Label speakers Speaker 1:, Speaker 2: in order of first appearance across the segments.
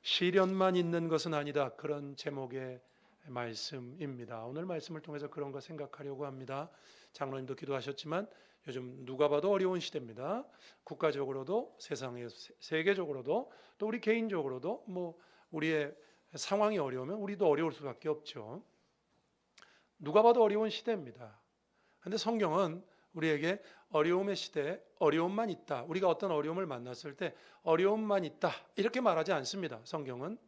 Speaker 1: 시련만 있는 것은 아니다. 그런 제목의 말씀입니다. 오늘 말씀을 통해서 그런 거 생각하려고 합니다. 장로님도 기도하셨지만 요즘 누가 봐도 어려운 시대입니다. 국가적으로도 세상에 세계적으로도 또 우리 개인적으로도 우리의 상황이 어려우면 우리도 어려울 수밖에 없죠. 누가 봐도 어려운 시대입니다. 그런데 성경은 우리에게 어려움의 시대에 어려움만 있다. 우리가 어떤 어려움을 만났을 때 어려움만 있다. 이렇게 말하지 않습니다. 성경은.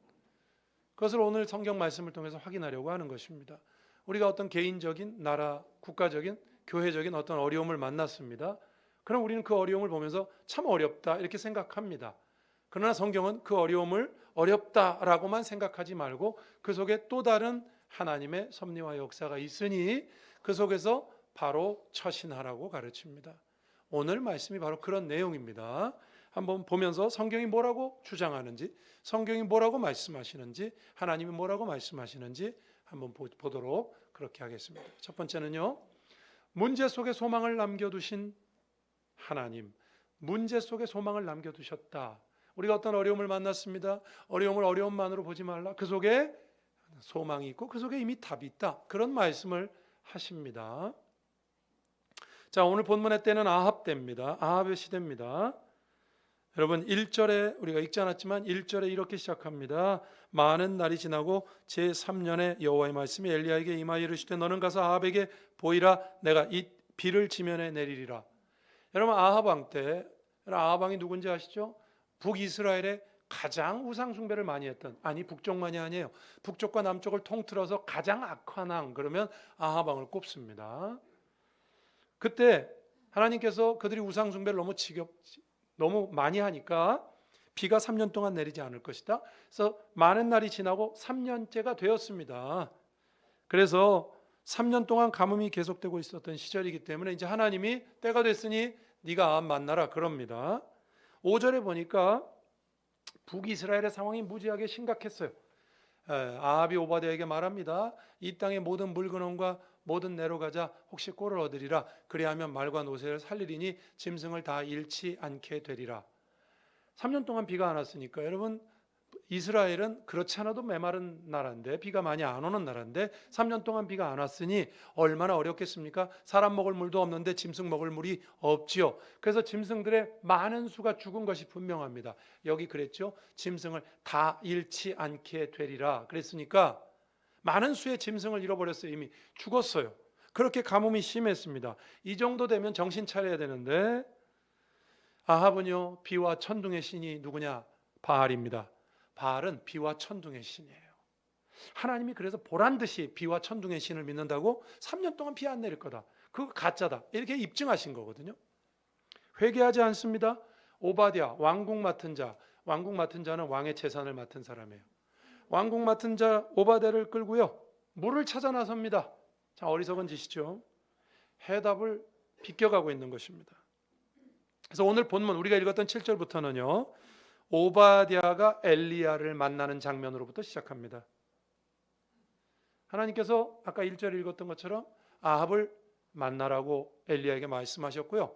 Speaker 1: 그것을 오늘 성경 말씀을 통해서 확인하려고 하는 것입니다. 우리가 어떤 개인적인, 나라, 국가적인, 교회적인 어떤 어려움을 만났습니다. 그럼 우리는 그 어려움을 보면서 참 어렵다 이렇게 생각합니다. 그러나 성경은 그 어려움을 어렵다라고만 생각하지 말고 그 속에 또 다른 하나님의 섭리와 역사가 있으니 그 속에서 바로 처신하라고 가르칩니다. 오늘 말씀이 바로 그런 내용입니다. 한번 보면서 성경이 뭐라고 주장하는지, 성경이 뭐라고 말씀하시는지, 하나님이 뭐라고 말씀하시는지 한번 보도록 그렇게 하겠습니다. 첫 번째는요, 문제 속에 소망을 남겨두신 하나님, 문제 속에 소망을 남겨두셨다. 우리가 어떤 어려움을 만났습니다. 어려움을 어려움만으로 보지 말라. 그 속에 소망이 있고 그 속에 이미 답이 있다. 그런 말씀을 하십니다. 자, 오늘 본문의 때는 아합 때입니다. 아합의 시대입니다. 여러분 1절에 우리가 읽지 않았지만 1절에 이렇게 시작합니다. 많은 날이 지나고 제3년에 여호와의 말씀이 엘리야에게 임하여 이르시되 너는 가서 아합에게 보이라. 내가 이 비를 지면에 내리리라. 여러분 아합 왕 때, 아합 왕이 누군지 아시죠? 북이스라엘의 가장 우상 숭배를 많이 했던, 아니 북쪽만이 아니에요. 북쪽과 남쪽을 통틀어서 가장 악한 왕, 그러면 아합 왕을 꼽습니다. 그때 하나님께서 그들이 우상 숭배를 너무 많이 하니까 비가 3년 동안 내리지 않을 것이다. 그래서 많은 날이 지나고 3년째가 되었습니다. 그래서 3년 동안 가뭄이 계속되고 있었던 시절이기 때문에 이제 하나님이 때가 됐으니 네가 아합 만나라 그럽니다. 5절에 보니까 북이스라엘의 상황이 무지하게 심각했어요. 아합이 오바댜에게 말합니다. 이 땅의 모든 물건원과 모든 내려가자 혹시 꼴을 얻으리라. 그리하면 말과 노새를 살리리니 짐승을 다 잃지 않게 되리라. 3년 동안 비가 안 왔으니까 여러분 이스라엘은 그렇지 않아도 메마른 나라인데 비가 많이 안 오는 나라인데 3년 동안 비가 안 왔으니 얼마나 어렵겠습니까? 사람 먹을 물도 없는데 짐승 먹을 물이 없지요. 그래서 짐승들의 많은 수가 죽은 것이 분명합니다. 여기 그랬죠. 짐승을 다 잃지 않게 되리라. 그랬으니까 많은 수의 짐승을 잃어버렸어요. 이미 죽었어요. 그렇게 가뭄이 심했습니다. 이 정도 되면 정신 차려야 되는데 아합은요 비와 천둥의 신이 누구냐? 바알입니다. 바알은 비와 천둥의 신이에요. 하나님이 그래서 보란듯이 비와 천둥의 신을 믿는다고 3년 동안 비 안 내릴 거다. 그거 가짜다. 이렇게 입증하신 거거든요. 회개하지 않습니다. 오바댜 왕국 맡은 자. 왕국 맡은 자는 왕의 재산을 맡은 사람이에요. 왕국 맡은 자 오바댜를 끌고요. 물을 찾아 나섭니다. 자, 어리석은 짓이죠. 해답을 비껴가고 있는 것입니다. 그래서 오늘 본문 우리가 읽었던 7절부터는요. 오바댜가 엘리야를 만나는 장면으로부터 시작합니다. 하나님께서 아까 1절에 읽었던 것처럼 아합을 만나라고 엘리야에게 말씀하셨고요.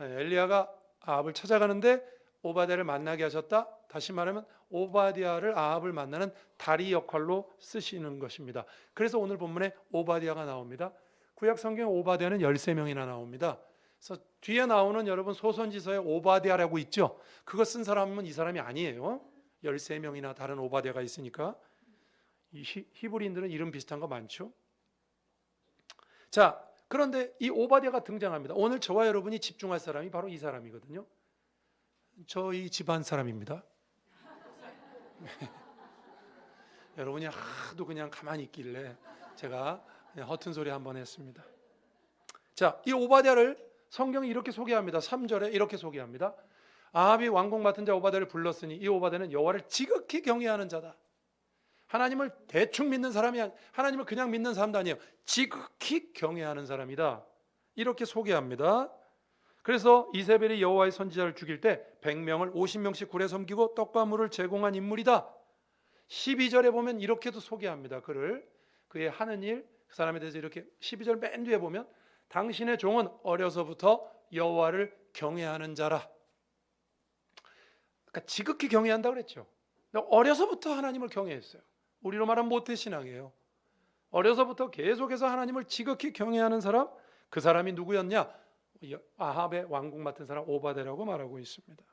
Speaker 1: 엘리야가 아합을 찾아가는데 오바댜를 만나게 하셨다. 다시 말하면 오바댜를 아합을 만나는 다리 역할로 쓰시는 것입니다. 그래서 오늘 본문에 오바댜가 나옵니다. 구약 성경에 오바댜는 13명이나 나옵니다. 그래서 뒤에 나오는 여러분 소선지서에 오바댜라고 있죠. 그거 쓴 사람은 이 사람이 아니에요. 13명이나 다른 오바댜가 있으니까. 이 히브리인들은 이름 비슷한 거 많죠. 자, 그런데 이 오바댜가 등장합니다. 오늘 저와 여러분이 집중할 사람이 바로 이 사람이거든요. 저희 집안 사람입니다. 여러분이 하도 그냥 가만히 있길래 제가 그냥 허튼 소리 한번 했습니다. 자, 이 오바댜를 성경이 이렇게 소개합니다. 3절에 이렇게 소개합니다. 아합이 왕국 맡은 자 오바댜를 불렀으니 이 오바댜는 여호와를 지극히 경외하는 자다. 하나님을 대충 믿는 사람이 아니라 하나님을 그냥 믿는 사람도 아니에요. 지극히 경외하는 사람이다. 이렇게 소개합니다. 그래서 이세벨이 여호와의 선지자를 죽일 때 100명을 50명씩 굴에 섬기고 떡과 물을 제공한 인물이다. 12절에 보면 이렇게도 소개합니다. 그의 하는 일, 그 사람에 대해서 이렇게 12절 맨 뒤에 보면 당신의 종은 어려서부터 여호와를 경외하는 자라. 그러니까 지극히 경외한다고 그랬죠. 어려서부터 하나님을 경외했어요. 우리로 말하면 모태신앙이에요. 어려서부터 계속해서 하나님을 지극히 경외하는 사람, 그 사람이 누구였냐? 아합의 왕국 맡은 사람 오바데라고 말하고 있습니다.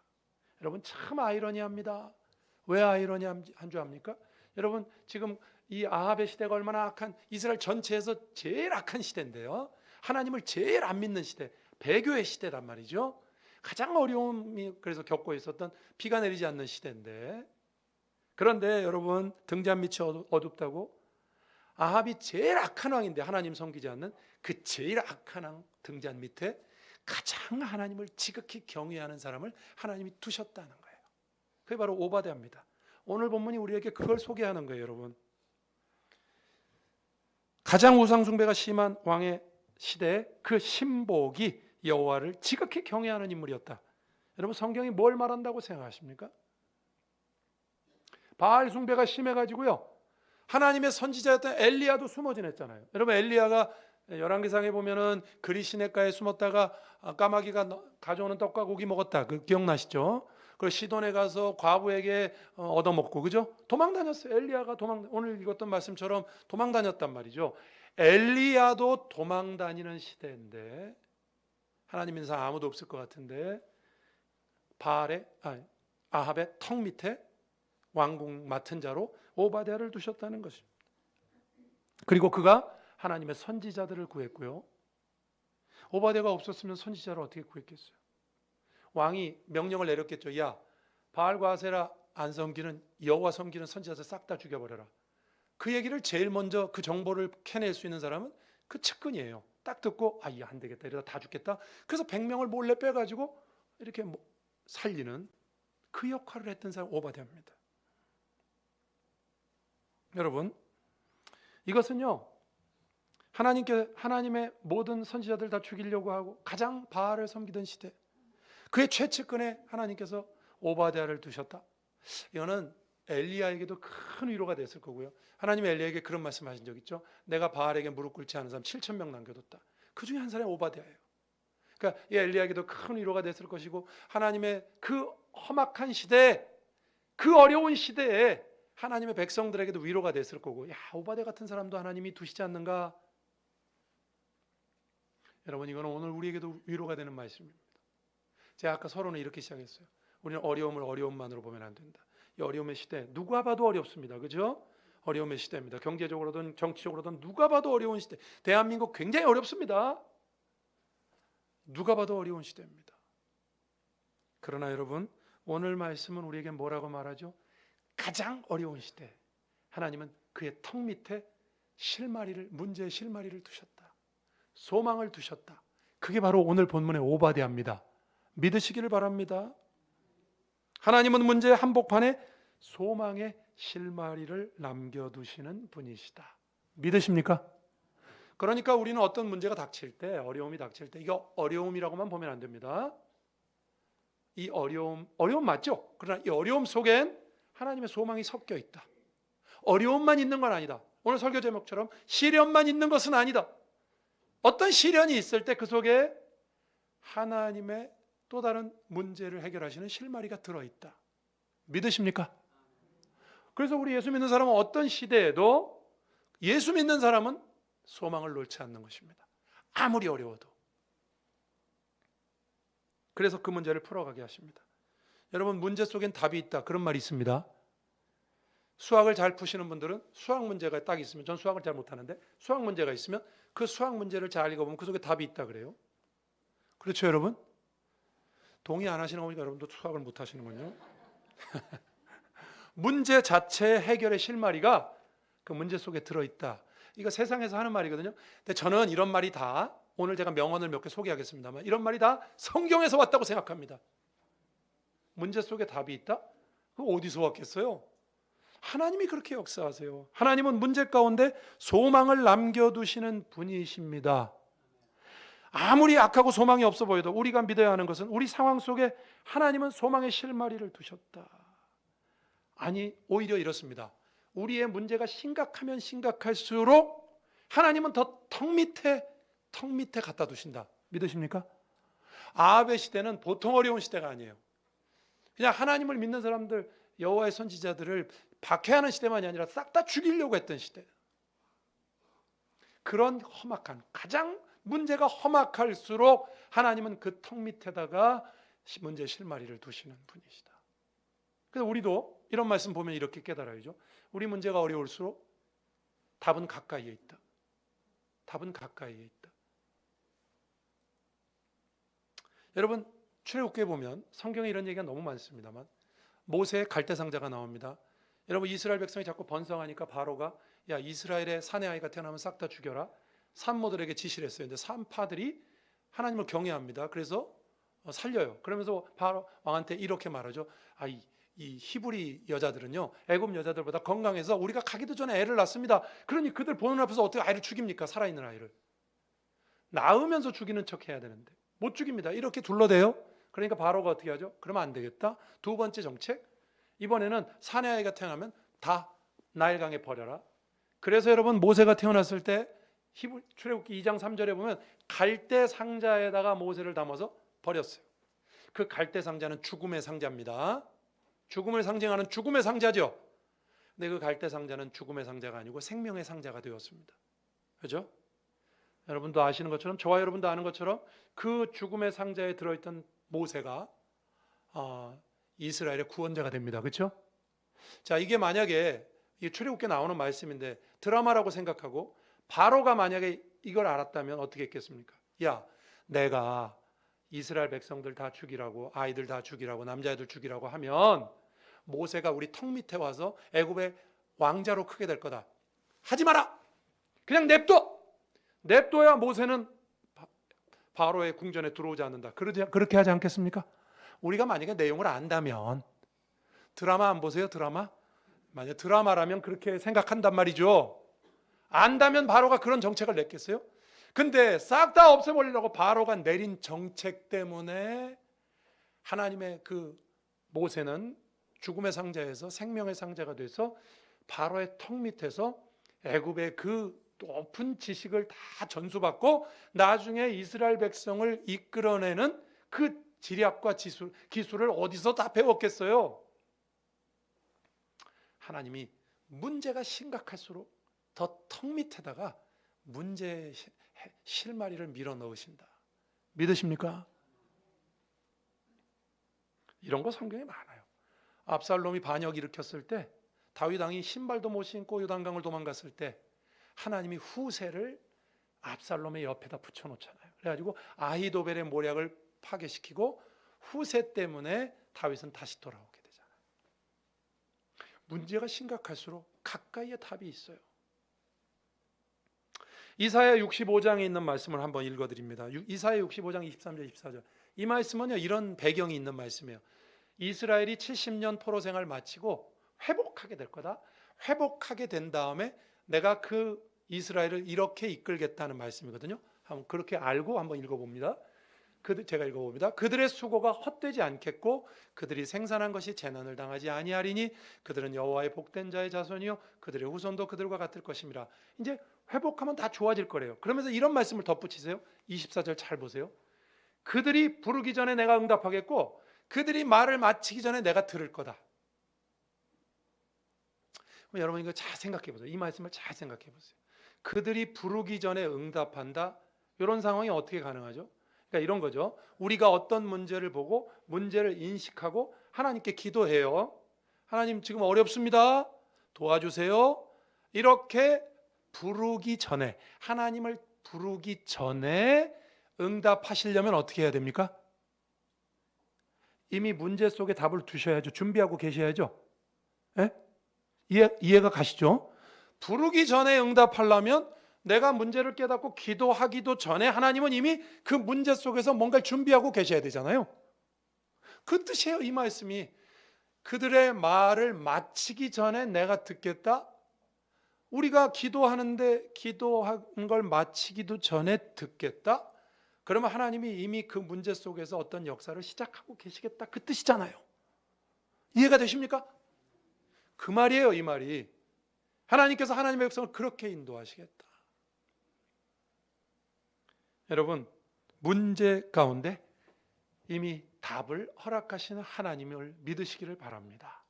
Speaker 1: 여러분 참 아이러니합니다. 왜 아이러니한 줄 압니까? 여러분 지금 이 아합의 시대가 얼마나 악한, 이스라엘 전체에서 제일 악한 시대인데요. 하나님을 제일 안 믿는 시대, 배교의 시대란 말이죠. 가장 어려움이 그래서 겪고 있었던, 비가 내리지 않는 시대인데, 그런데 여러분 등잔 밑이 어둡다고 아합이 제일 악한 왕인데 하나님 섬기지 않는 그 제일 악한 왕 등잔 밑에 가장 하나님을 지극히 경외하는 사람을 하나님이 두셨다는 거예요. 그게 바로 오바댜입니다. 오늘 본문이 우리에게 그걸 소개하는 거예요. 여러분 가장 우상 숭배가 심한 왕의 시대에 그 신복이 여호와를 지극히 경외하는 인물이었다. 여러분 성경이 뭘 말한다고 생각하십니까? 바알 숭배가 심해가지고요, 하나님의 선지자였던 엘리야도 숨어 지냈잖아요. 여러분 엘리야가 열왕기상에 보면은 그리 시냇가에 숨었다가 까마귀가 가져오는 떡과 고기 먹었다. 그 기억나시죠? 그리고 시돈에 가서 과부에게 얻어먹고, 그죠? 도망 다녔어요. 엘리야가 오늘 읽었던 말씀처럼 도망 다녔단 말이죠. 엘리야도 도망 다니는 시대인데 하나님 인사 아무도 없을 것 같은데 아합의 턱 밑에 왕궁 맡은 자로 오바댜를 두셨다는 것입니다. 그리고 그가 하나님의 선지자들을 구했고요. 오바댜가 없었으면 선지자를 어떻게 구했겠어요? 왕이 명령을 내렸겠죠. 야, 바알과 아세라 안 섬기는, 여호와 섬기는 선지자들 싹 다 죽여버려라. 그 얘기를 제일 먼저 그 정보를 캐낼 수 있는 사람은 그 측근이에요. 딱 듣고 야, 안 되겠다, 이러다 다 죽겠다. 그래서 100명을 몰래 빼가지고 이렇게 살리는 그 역할을 했던 사람 오바댜입니다. 여러분 이것은요, 하나님의 모든 선지자들 다 죽이려고 하고 가장 바알을 섬기던 시대, 그의 최측근에 하나님께서 오바댜를 두셨다. 이거는 엘리야에게도 큰 위로가 됐을 거고요. 하나님이 엘리야에게 그런 말씀하신 적 있죠. 내가 바알에게 무릎 꿇지 않은 사람 7,000명 남겨뒀다. 그 중에 한 사람이 오바댜예요. 그러니까 이 엘리야에게도 큰 위로가 됐을 것이고, 하나님의 그 험악한 시대에, 그 어려운 시대에 하나님의 백성들에게도 위로가 됐을 거고, 야, 오바댜 같은 사람도 하나님이 두시지 않는가? 여러분 이거는 오늘 우리에게도 위로가 되는 말씀입니다. 제가 아까 서론을 이렇게 시작했어요. 우리는 어려움을 어려움만으로 보면 안 된다. 이 어려움의 시대 누가 봐도 어렵습니다. 그죠? 어려움의 시대입니다. 경제적으로든 정치적으로든 누가 봐도 어려운 시대. 대한민국 굉장히 어렵습니다. 누가 봐도 어려운 시대입니다. 그러나 여러분 오늘 말씀은 우리에게 뭐라고 말하죠? 가장 어려운 시대, 하나님은 그의 턱 밑에 문제의 실마리를 두셨다. 소망을 두셨다. 그게 바로 오늘 본문의 오바댜입니다. 믿으시기를 바랍니다. 하나님은 문제의 한복판에 소망의 실마리를 남겨두시는 분이시다. 믿으십니까? 그러니까 우리는 어떤 문제가 닥칠 때, 어려움이 닥칠 때, 이거 어려움이라고만 보면 안 됩니다. 이 어려움 맞죠? 그러나 이 어려움 속엔 하나님의 소망이 섞여 있다. 어려움만 있는 건 아니다. 오늘 설교 제목처럼 시련만 있는 것은 아니다. 어떤 시련이 있을 때 그 속에 하나님의 또 다른 문제를 해결하시는 실마리가 들어있다. 믿으십니까? 그래서 우리 예수 믿는 사람은 어떤 시대에도 예수 믿는 사람은 소망을 놓지 않는 것입니다. 아무리 어려워도. 그래서 그 문제를 풀어가게 하십니다. 여러분 문제 속엔 답이 있다, 그런 말이 있습니다. 수학을 잘 푸시는 분들은 수학 문제가 딱 있으면, 전 수학을 잘 못하는데 수학 문제가 있으면 그 수학 문제를 잘 읽어보면 그 속에 답이 있다 그래요. 그렇죠 여러분? 동의 안 하시는 거 보니까 여러분도 수학을 못 하시는군요. 문제 자체의 해결의 실마리가 그 문제 속에 들어있다. 이거 세상에서 하는 말이거든요. 근데 저는 이런 말이 다, 오늘 제가 명언을 몇 개 소개하겠습니다만, 이런 말이 다 성경에서 왔다고 생각합니다. 문제 속에 답이 있다? 그거 어디서 왔겠어요? 하나님이 그렇게 역사하세요. 하나님은 문제 가운데 소망을 남겨두시는 분이십니다. 아무리 악하고 소망이 없어 보여도 우리가 믿어야 하는 것은 우리 상황 속에 하나님은 소망의 실마리를 두셨다. 아니 오히려 이렇습니다. 우리의 문제가 심각하면 심각할수록 하나님은 더 턱 밑에 갖다 두신다. 믿으십니까? 아합의 시대는 보통 어려운 시대가 아니에요. 그냥 하나님을 믿는 사람들, 여호와의 선지자들을 박해하는 시대만이 아니라 싹 다 죽이려고 했던 시대. 그런 험악한, 가장 문제가 험악할수록 하나님은 그 턱 밑에다가 문제 실마리를 두시는 분이시다. 그래서 우리도 이런 말씀 보면 이렇게 깨달아야죠. 우리 문제가 어려울수록 답은 가까이에 있다. 답은 가까이에 있다. 여러분, 출애굽기에 보면 성경에 이런 얘기가 너무 많습니다만 모세의 갈대상자가 나옵니다. 여러분, 이스라엘 백성이 자꾸 번성하니까 바로가 야, 이스라엘의 사내 아이가 태어나면 싹 다 죽여라. 산모들에게 지시를 했어요. 근데 산파들이 하나님을 경외합니다. 그래서 살려요. 그러면서 바로 왕한테 이렇게 말하죠. 이 히브리 여자들은요, 애굽 여자들보다 건강해서 우리가 가기도 전에 애를 낳습니다. 그러니 그들 보는 앞에서 어떻게 아이를 죽입니까? 살아있는 아이를. 낳으면서 죽이는 척 해야 되는데 못 죽입니다. 이렇게 둘러대요. 그러니까 바로가 어떻게 하죠? 그러면 안 되겠다. 두 번째 정책, 이번에는 사내 아이가 태어나면 다 나일강에 버려라. 그래서 여러분, 모세가 태어났을 때 출애굽기 2장 3절에 보면 갈대 상자에다가 모세를 담아서 버렸어요. 그 갈대 상자는 죽음의 상자입니다. 죽음을 상징하는 죽음의 상자죠. 근데 그 갈대 상자는 죽음의 상자가 아니고 생명의 상자가 되었습니다. 그렇죠? 여러분도 아시는 것처럼, 저와 여러분도 아는 것처럼 그 죽음의 상자에 들어있던 모세가 이스라엘의 구원자가 됩니다. 그렇죠? 자, 이게 만약에 이 출애굽기에 나오는 말씀인데 드라마라고 생각하고 바로가 만약에 이걸 알았다면 어떻게 했겠습니까? 야, 내가 이스라엘 백성들 다 죽이라고, 아이들 다 죽이라고, 남자애들 죽이라고 하면 모세가 우리 턱 밑에 와서 애굽의 왕자로 크게 될 거다. 하지 마라. 그냥 냅둬야 모세는 바로의 궁전에 들어오지 않는다. 그렇게 하지 않겠습니까? 우리가 만약에 내용을 안다면, 드라마 안 보세요? 드라마? 만약 드라마라면 그렇게 생각한단 말이죠. 안다면 바로가 그런 정책을 냈겠어요? 근데 싹 다 없애버리려고 바로가 내린 정책 때문에 하나님의 그 모세는 죽음의 상자에서 생명의 상자가 돼서 바로의 턱 밑에서 애굽의 그 높은 지식을 다 전수받고 나중에 이스라엘 백성을 이끌어내는 그 지략과 기술을 어디서 다 배웠겠어요? 하나님이 문제가 심각할수록 더 턱 밑에다가 문제의 실마리를 밀어 넣으신다. 믿으십니까? 이런 거 성경에 많아요. 압살롬이 반역 일으켰을 때 다윗 왕이 신발도 못 신고 요단강을 도망갔을 때 하나님이 후세를 압살롬의 옆에다 붙여놓잖아요. 그래가지고 아히도벨의 모략을 파괴시키고 후세 때문에 다윗은 다시 돌아오게 되잖아요. 문제가 심각할수록 가까이에 답이 있어요. 이사야 65장에 있는 말씀을 한번 읽어드립니다. 이사야 65장 23절 24절. 이 말씀은요, 이런 배경이 있는 말씀이에요. 이스라엘이 70년 포로 생활 마치고 회복하게 될 거다. 회복하게 된 다음에 내가 그 이스라엘을 이렇게 이끌겠다는 말씀이거든요. 한번 그렇게 알고 한번 읽어봅니다. 제가 읽어봅니다. 그들의 수고가 헛되지 않겠고 그들이 생산한 것이 재난을 당하지 아니하리니 그들은 여호와의 복된 자의 자손이요 그들의 후손도 그들과 같을 것입니다. 이제 회복하면 다 좋아질 거래요. 그러면서 이런 말씀을 덧붙이세요. 24절 잘 보세요. 그들이 부르기 전에 내가 응답하겠고 그들이 말을 마치기 전에 내가 들을 거다. 여러분 이거 잘 생각해 보세요. 이 말씀을 잘 생각해 보세요. 그들이 부르기 전에 응답한다. 이런 상황이 어떻게 가능하죠? 그러니까 이런 거죠. 우리가 어떤 문제를 보고 문제를 인식하고 하나님께 기도해요. 하나님 지금 어렵습니다. 도와주세요. 이렇게 부르기 전에, 하나님을 부르기 전에 응답하시려면 어떻게 해야 됩니까? 이미 문제 속에 답을 두셔야죠. 준비하고 계셔야죠. 예? 이해가 가시죠? 부르기 전에 응답하려면 내가 문제를 깨닫고 기도하기도 전에 하나님은 이미 그 문제 속에서 뭔가를 준비하고 계셔야 되잖아요. 그 뜻이에요, 이 말씀이. 그들의 말을 마치기 전에 내가 듣겠다. 우리가 기도하는데 기도한 걸 마치기도 전에 듣겠다. 그러면 하나님이 이미 그 문제 속에서 어떤 역사를 시작하고 계시겠다. 그 뜻이잖아요. 이해가 되십니까? 그 말이에요, 이 말이. 하나님께서 하나님의 백성을 그렇게 인도하시겠다. 여러분, 문제 가운데 이미 답을 허락하시는 하나님을 믿으시기를 바랍니다.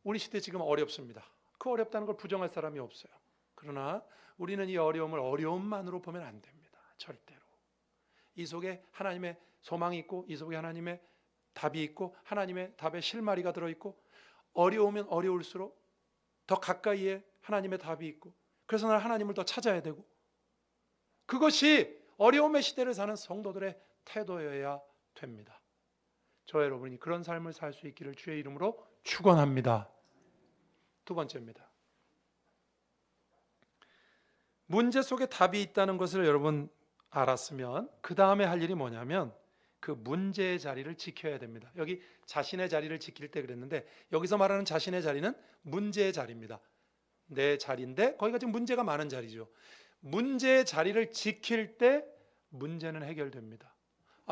Speaker 1: 우리 시대 지금 어렵습니다. 그 어렵다는 걸 부정할 사람이 없어요. 그러나 우리는 이 어려움을 어려움만으로 보면 안 됩니다. 절대로. 이 속에 하나님의 소망이 있고, 이 속에 하나님의 답이 있고, 하나님의 답에 실마리가 들어있고, 어려우면 어려울수록 더 가까이에 하나님의 답이 있고, 그래서 나는 하나님을 더 찾아야 되고, 그것이 어려움의 시대를 사는 성도들의 태도여야 됩니다. 저 여러분이 그런 삶을 살 수 있기를 주의 이름으로 축원합니다. 두 번째입니다. 문제 속에 답이 있다는 것을 여러분 알았으면 그 다음에 할 일이 뭐냐면 그 문제의 자리를 지켜야 됩니다. 여기 자신의 자리를 지킬 때 그랬는데 여기서 말하는 자신의 자리는 문제의 자리입니다. 내 자리인데 거기가 지금 문제가 많은 자리죠. 문제의 자리를 지킬 때 문제는 해결됩니다.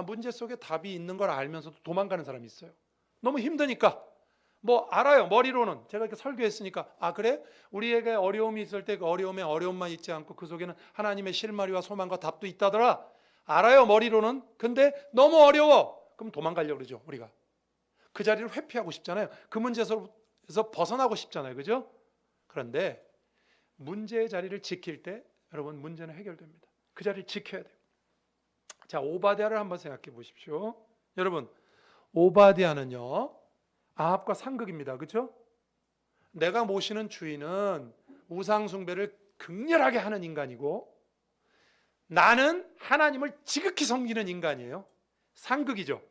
Speaker 1: 문제 속에 답이 있는 걸 알면서도 도망가는 사람이 있어요. 너무 힘드니까. 뭐 알아요. 머리로는. 제가 이렇게 설교했으니까 그래? 우리에게 어려움이 있을 때 그 어려움에 어려움만 있지 않고 그 속에는 하나님의 실마리와 소망과 답도 있다더라. 알아요. 머리로는. 근데 너무 어려워. 그럼 도망가려고 그러죠. 우리가. 그 자리를 회피하고 싶잖아요. 그 문제에서 벗어나고 싶잖아요. 그죠? 그런데 문제의 자리를 지킬 때 여러분 문제는 해결됩니다. 그 자리를 지켜야 돼요. 자, 오바댜를 한번 생각해 보십시오. 여러분, 오바댜는요 아합과 상극입니다. 그렇죠? 내가 모시는 주인은 우상 숭배를 극렬하게 하는 인간이고 나는 하나님을 지극히 섬기는 인간이에요. 상극이죠.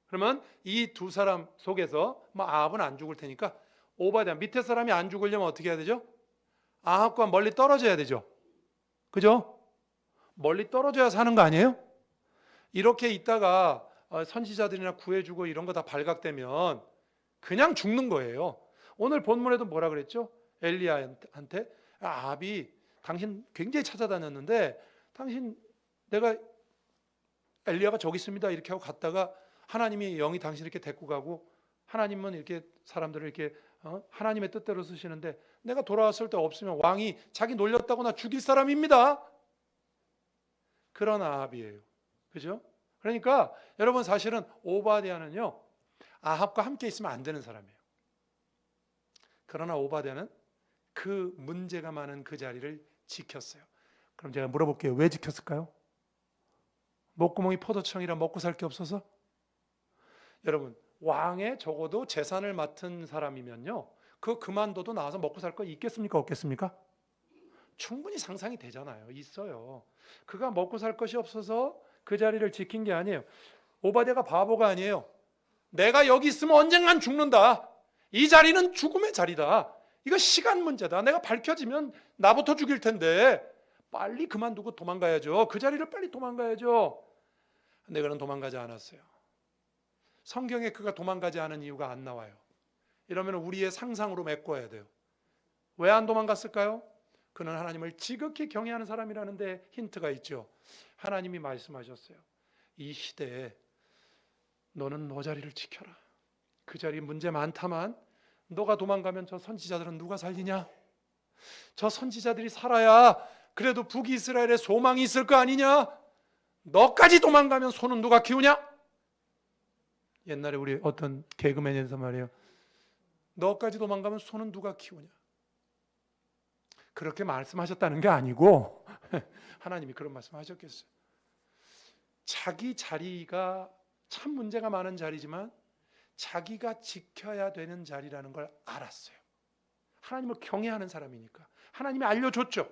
Speaker 1: 그러면 이 두 사람 속에서 아합은 안 죽을 테니까 오바댜 밑에 사람이 안 죽으려면 어떻게 해야 되죠? 아합과 멀리 떨어져야 되죠. 그죠? 멀리 떨어져야 사는 거 아니에요? 이렇게 있다가 선지자들이나 구해주고 이런 거 다 발각되면 그냥 죽는 거예요. 오늘 본문에도 뭐라 그랬죠? 엘리야한테 아합이 당신 굉장히 찾아다녔는데 당신 내가 엘리야가 저기 있습니다 이렇게 하고 갔다가 하나님이 영이 당신 이렇게 데리고 가고 하나님은 이렇게 사람들을 이렇게 하나님의 뜻대로 쓰시는데 내가 돌아왔을 때 없으면 왕이 자기 놀렸다고 나 죽일 사람입니다. 그런 아합이에요. 그죠? 그러니까 여러분 사실은 오바댜는요 아합과 함께 있으면 안 되는 사람이에요. 그러나 오바댜는 그 문제가 많은 그 자리를 지켰어요. 그럼 제가 물어볼게요. 왜 지켰을까요? 목구멍이 포도청이라 먹고 살 게 없어서? 여러분 왕의 적어도 재산을 맡은 사람이면요 그거 그만둬도 나와서 먹고 살 거 있겠습니까? 없겠습니까? 충분히 상상이 되잖아요. 있어요. 그가 먹고 살 것이 없어서 그 자리를 지킨 게 아니에요. 오바댜가 바보가 아니에요. 내가 여기 있으면 언젠간 죽는다. 이 자리는 죽음의 자리다. 이거 시간 문제다. 내가 밝혀지면 나부터 죽일 텐데 빨리 그만두고 도망가야죠. 그 자리를 빨리 도망가야죠. 근데 그는 도망가지 않았어요. 성경에 그가 도망가지 않은 이유가 안 나와요. 이러면 우리의 상상으로 메꿔야 돼요. 왜 안 도망갔을까요? 그는 하나님을 지극히 경외하는 사람이라는 데 힌트가 있죠. 하나님이 말씀하셨어요. 이 시대에 너는 너 자리를 지켜라. 그 자리 문제 많다만 너가 도망가면 저 선지자들은 누가 살리냐? 저 선지자들이 살아야 그래도 북이스라엘에 소망이 있을 거 아니냐? 너까지 도망가면 소는 누가 키우냐? 옛날에 우리 어떤 개그맨에서 말이에요. 너까지 도망가면 소는 누가 키우냐? 그렇게 말씀하셨다는 게 아니고 하나님이 그런 말씀하셨겠어요. 자기 자리가 참 문제가 많은 자리지만 자기가 지켜야 되는 자리라는 걸 알았어요. 하나님을 경외하는 사람이니까 하나님이 알려줬죠.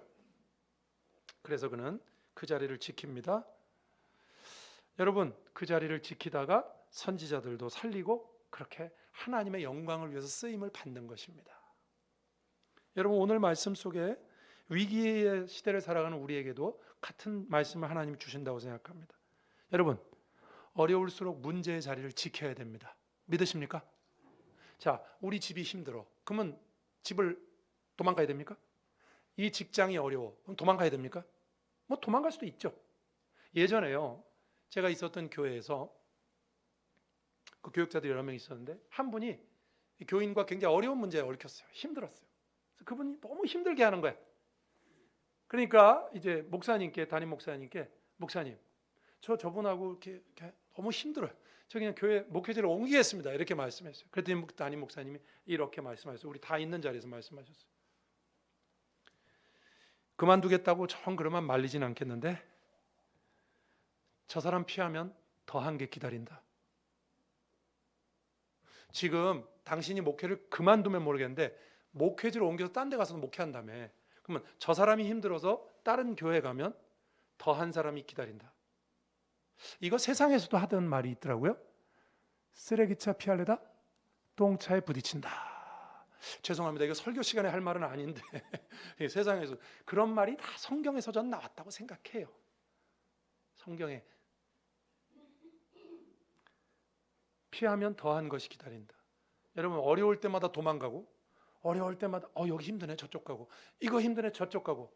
Speaker 1: 그래서 그는 그 자리를 지킵니다. 여러분 그 자리를 지키다가 선지자들도 살리고 그렇게 하나님의 영광을 위해서 쓰임을 받는 것입니다. 여러분 오늘 말씀 속에 위기의 시대를 살아가는 우리에게도 같은 말씀을 하나님이 주신다고 생각합니다. 여러분 어려울수록 문제의 자리를 지켜야 됩니다. 믿으십니까? 자, 우리 집이 힘들어. 그러면 집을 도망가야 됩니까? 이 직장이 어려워. 그럼 도망가야 됩니까? 뭐 도망갈 수도 있죠. 예전에요. 제가 있었던 교회에서 그 교육자들이 여러 명 있었는데 한 분이 교인과 굉장히 어려운 문제에 얽혔어요. 힘들었어요. 그래서 그분이 너무 힘들게 하는 거예요. 그러니까 이제 목사님께 담임 목사님께 목사님, 저분하고 이렇게 너무 힘들어요. 저 그냥 교회 목회지를 옮기겠습니다. 이렇게 말씀했어요. 그랬더니 담임 목사님이 이렇게 말씀하셨어요. 우리 다 있는 자리에서 말씀하셨어요. 그만두겠다고 정 그러면 말리진 않겠는데 저 사람 피하면 더한 게 기다린다. 지금 당신이 목회를 그만두면 모르겠는데 목회지를 옮겨서 딴 데 가서 목회한다며. 그러면 저 사람이 힘들어서 다른 교회 가면 더한 사람이 기다린다. 이거 세상에서도 하던 말이 있더라고요. 쓰레기차 피하려다 똥차에 부딪힌다. 죄송합니다. 이거 설교 시간에 할 말은 아닌데 세상에서 그런 말이 다 성경에서 전 나왔다고 생각해요. 성경에 피하면 더한 것이 기다린다. 여러분 어려울 때마다 도망가고 어려울 때마다 여기 힘드네 저쪽 가고 이거 힘드네 저쪽 가고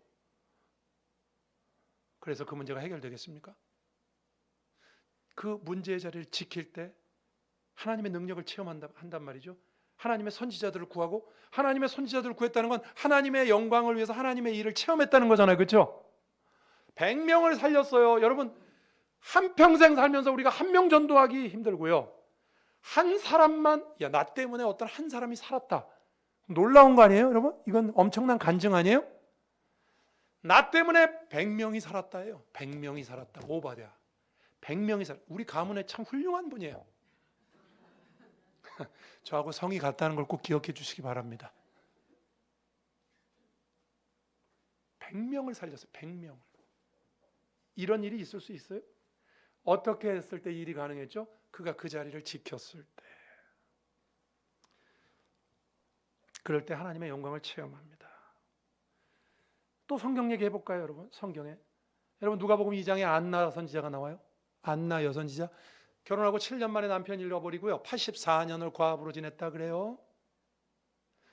Speaker 1: 그래서 그 문제가 해결되겠습니까? 그 문제의 자리를 지킬 때 하나님의 능력을 체험한단 말이죠. 하나님의 선지자들을 구하고 하나님의 선지자들을 구했다는 건 하나님의 영광을 위해서 하나님의 일을 체험했다는 거잖아요. 그렇죠? 100명을 살렸어요. 여러분 한평생 살면서 우리가 한 명 전도하기 힘들고요. 한 사람만 나 때문에 어떤 한 사람이 살았다. 놀라운 거 아니에요? 여러분 이건 엄청난 간증 아니에요? 나 때문에 100명이 살았다예요. 100명이 살았다. 오바댜 100명이 살았다. 우리 가문에 참 훌륭한 분이에요. 저하고 성이 같다는 걸 꼭 기억해 주시기 바랍니다. 100명을 살렸어요. 100명을. 이런 일이 있을 수 있어요? 어떻게 했을 때 일이 가능했죠? 그가 그 자리를 지켰을 때. 그럴 때 하나님의 영광을 체험합니다. 또 성경 얘기해 볼까요, 여러분? 성경에 여러분 누가복음 2장에 안나 선지자가 나와요. 안나 여선지자 결혼하고 7년 만에 남편 잃어버리고요. 84년을 과부로 지냈다 그래요.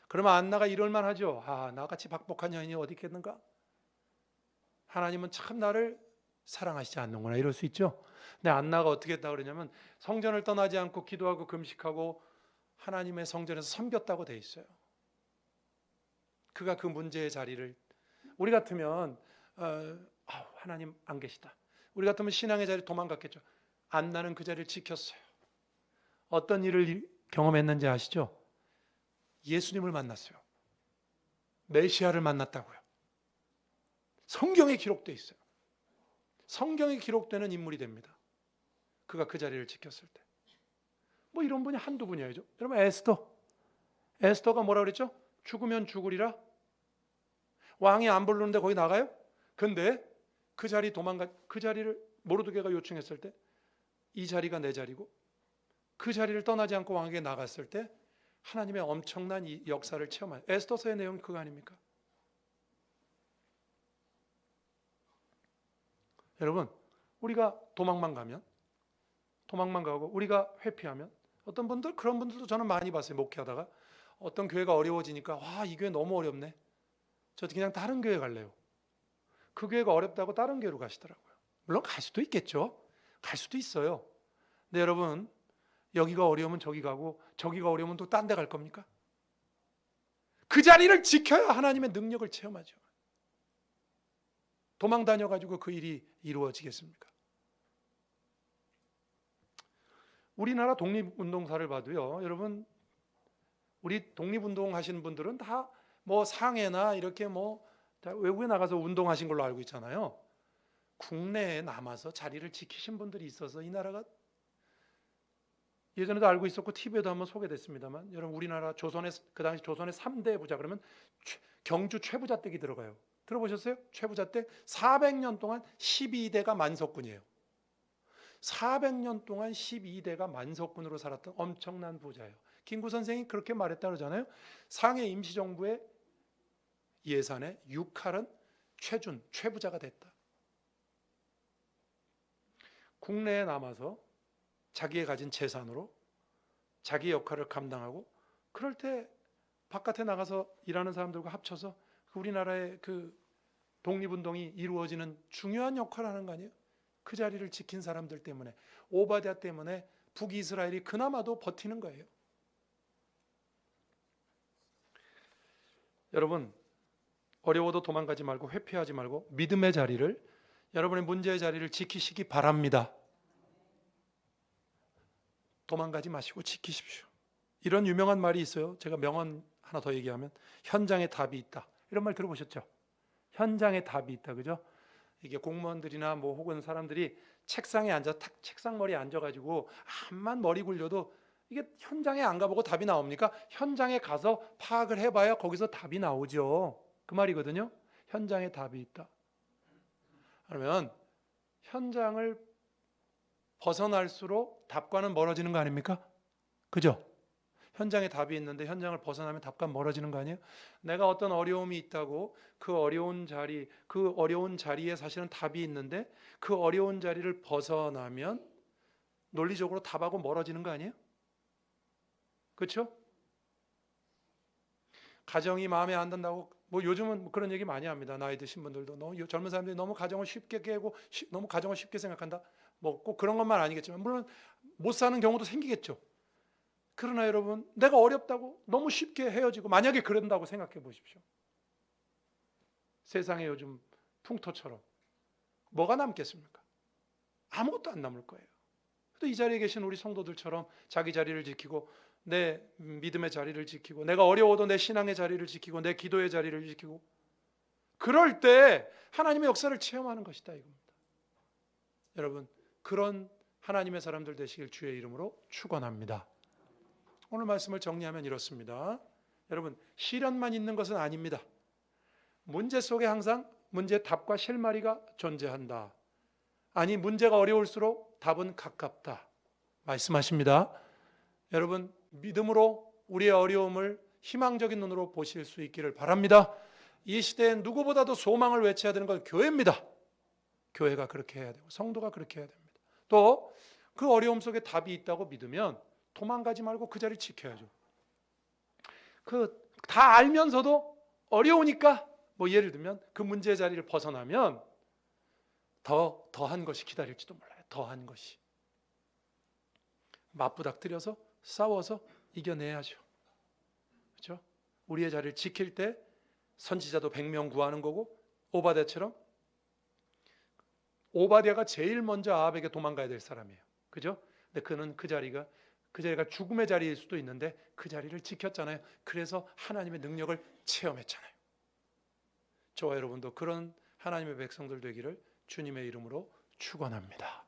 Speaker 1: 그러면 안나가 이럴만 하죠. 나같이 박복한 여인이 어디 있겠는가? 하나님은 참 나를 사랑하시지 않는구나 이럴 수 있죠. 근데 안나가 어떻게 했다 그러냐면 성전을 떠나지 않고 기도하고 금식하고 하나님의 성전에서 섬겼다고 돼 있어요. 그가 그 문제의 자리를 우리 같으면 하나님 안 계시다. 우리 같으면 신앙의 자리 도망갔겠죠. 안나는 그 자리를 지켰어요. 어떤 일을 경험했는지 아시죠? 예수님을 만났어요. 메시아를 만났다고요. 성경에 기록되어 있어요. 성경에 기록되는 인물이 됩니다. 그가 그 자리를 지켰을 때. 뭐 이런 분이 한두 분이죠. 여러분 에스더가 뭐라 그랬죠? 죽으면 죽으리라. 왕이 안 부르는데 거기 나가요? 근데 그 자리를 모르드게가 요청했을 때 이 자리가 내 자리고 그 자리를 떠나지 않고 왕에게 나갔을 때 하나님의 엄청난 이 역사를 체험한 에스더서의 내용이 그거 아닙니까? 여러분 우리가 도망만 가고 우리가 회피하면 어떤 분들 그런 분들도 저는 많이 봤어요. 목회하다가 어떤 교회가 어려워지니까 이 교회 너무 어렵네. 저 그냥 다른 교회 갈래요. 그 교회가 어렵다고 다른 교회로 가시더라고요. 물론 갈 수도 있겠죠. 갈 수도 있어요. 근데 여러분 여기가 어려우면 저기 가고 저기가 어려우면 또 딴 데 갈 겁니까? 그 자리를 지켜야 하나님의 능력을 체험하죠. 도망 다녀가지고 그 일이 이루어지겠습니까? 우리나라 독립운동사를 봐도요. 여러분 우리 독립운동 하시는 분들은 다 뭐 상해나 이렇게 다 외국에 나가서 운동하신 걸로 알고 있잖아요. 국내에 남아서 자리를 지키신 분들이 있어서 이 나라가 예전에도 알고 있었고 TV에도 한번 소개됐습니다만 여러분 우리나라 그 당시 조선의 3대 부자 그러면 경주 최부자댁이 들어가요. 들어보셨어요? 최부자댁 400년 동안 12대가 만석군이에요. 400년 동안 12대가 만석군으로 살았던 엄청난 부자예요. 김구 선생이 그렇게 말했다 그러잖아요. 상해 임시정부의 예산의 6할은 최부자가 됐다. 국내에 남아서 자기의 가진 재산으로 자기 역할을 감당하고 그럴 때 바깥에 나가서 일하는 사람들과 합쳐서 우리나라의 그 독립운동이 이루어지는 중요한 역할을 하는 거 아니에요? 그 자리를 지킨 사람들 때문에 오바댜 때문에 북이스라엘이 그나마도 버티는 거예요. 여러분 어려워도 도망가지 말고 회피하지 말고 믿음의 자리를 여러분의 문제의 자리를 지키시기 바랍니다. 도망가지 마시고 지키십시오. 이런 유명한 말이 있어요. 제가 명언 하나 더 얘기하면 현장에 답이 있다. 이런 말 들어보셨죠? 현장에 답이 있다. 그죠? 이게 공무원들이나 뭐 혹은 사람들이 책상에 앉아 탁 책상 머리에 앉아가지고 암만 머리 굴려도 이게 현장에 안 가보고 답이 나옵니까? 현장에 가서 파악을 해봐야 거기서 답이 나오죠. 그 말이거든요. 현장에 답이 있다. 그러면 현장을 벗어날수록 답과는 멀어지는 거 아닙니까? 그죠? 현장에 답이 있는데 현장을 벗어나면 답과 멀어지는 거 아니에요? 내가 어떤 어려움이 있다고 그 어려운 자리에 사실은 답이 있는데 그 어려운 자리를 벗어나면 논리적으로 답하고 멀어지는 거 아니에요? 그렇죠? 가정이 마음에 안 든다고 뭐 요즘은 그런 얘기 많이 합니다. 나이 드신 분들도 너무 젊은 사람들이 너무 가정을 쉽게 깨고 너무 가정을 쉽게 생각한다. 뭐 꼭 그런 것만 아니겠지만 물론 못 사는 경우도 생기겠죠. 그러나 여러분, 내가 어렵다고 너무 쉽게 헤어지고 만약에 그런다고 생각해 보십시오. 세상에 요즘 풍토처럼 뭐가 남겠습니까? 아무것도 안 남을 거예요. 또 이 자리에 계신 우리 성도들처럼 자기 자리를 지키고 내 믿음의 자리를 지키고 내가 어려워도 내 신앙의 자리를 지키고 내 기도의 자리를 지키고 그럴 때 하나님의 역사를 체험하는 것이다 이겁니다. 여러분, 그런 하나님의 사람들 되시길 주의 이름으로 축원합니다. 오늘 말씀을 정리하면 이렇습니다. 여러분, 시련만 있는 것은 아닙니다. 문제 속에 항상 문제의 답과 실마리가 존재한다. 아니, 문제가 어려울수록 답은 가깝다. 말씀하십니다. 여러분, 믿음으로 우리의 어려움을 희망적인 눈으로 보실 수 있기를 바랍니다. 이 시대엔 누구보다도 소망을 외쳐야 되는 건 교회입니다. 교회가 그렇게 해야 되고 성도가 그렇게 해야 됩니다. 또 그 어려움 속에 답이 있다고 믿으면 도망가지 말고 그 자리를 지켜야죠. 다 알면서도 어려우니까 뭐 예를 들면 그 문제의 자리를 벗어나면 더한 것이 기다릴지도 몰라요. 더한 것이. 맞부닥뜨려서 싸워서 이겨내야죠. 그렇죠? 우리의 자리를 지킬 때 선지자도 100명 구하는 거고 오바댜처럼 오바댜가 제일 먼저 아합에게 도망가야 될 사람이에요. 그죠? 근데 그는 그 자리가 죽음의 자리일 수도 있는데 그 자리를 지켰잖아요. 그래서 하나님의 능력을 체험했잖아요. 저와 여러분도 그런 하나님의 백성들 되기를 주님의 이름으로 축원합니다.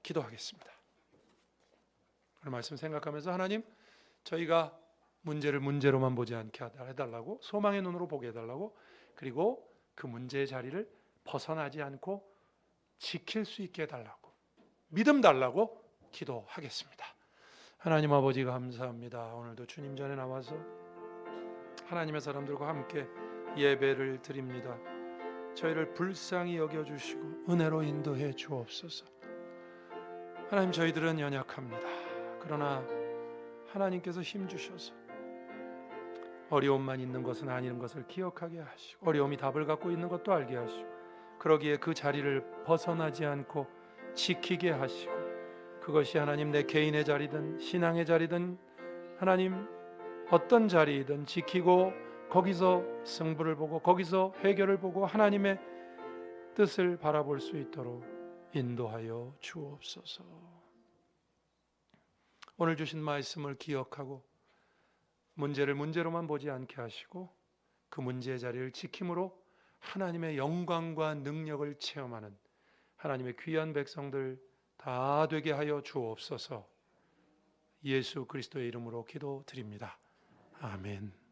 Speaker 1: 기도하겠습니다. 오늘 말씀 생각하면서 하나님, 저희가 문제를 문제로만 보지 않게 해달라고, 소망의 눈으로 보게 해달라고, 그리고 그 문제의 자리를 벗어나지 않고 지킬 수 있게 해달라고, 믿음 달라고 기도하겠습니다. 하나님 아버지 감사합니다. 오늘도 주님 전에 나와서 하나님의 사람들과 함께 예배를 드립니다. 저희를 불쌍히 여겨주시고 은혜로 인도해 주옵소서. 하나님, 저희들은 연약합니다. 그러나 하나님께서 힘주셔서 어려움만 있는 것은 아닌 것을 기억하게 하시고 어려움이 답을 갖고 있는 것도 알게 하시고 그러기에 그 자리를 벗어나지 않고 지키게 하시고 그것이 하나님 내 개인의 자리든 신앙의 자리든 하나님 어떤 자리이든 지키고 거기서 승부를 보고 거기서 해결을 보고 하나님의 뜻을 바라볼 수 있도록 인도하여 주옵소서. 오늘 주신 말씀을 기억하고 문제를 문제로만 보지 않게 하시고 그 문제의 자리를 지킴으로 하나님의 영광과 능력을 체험하는 하나님의 귀한 백성들 다 되게 하여 주옵소서. 예수 그리스도의 이름으로 기도드립니다. 아멘.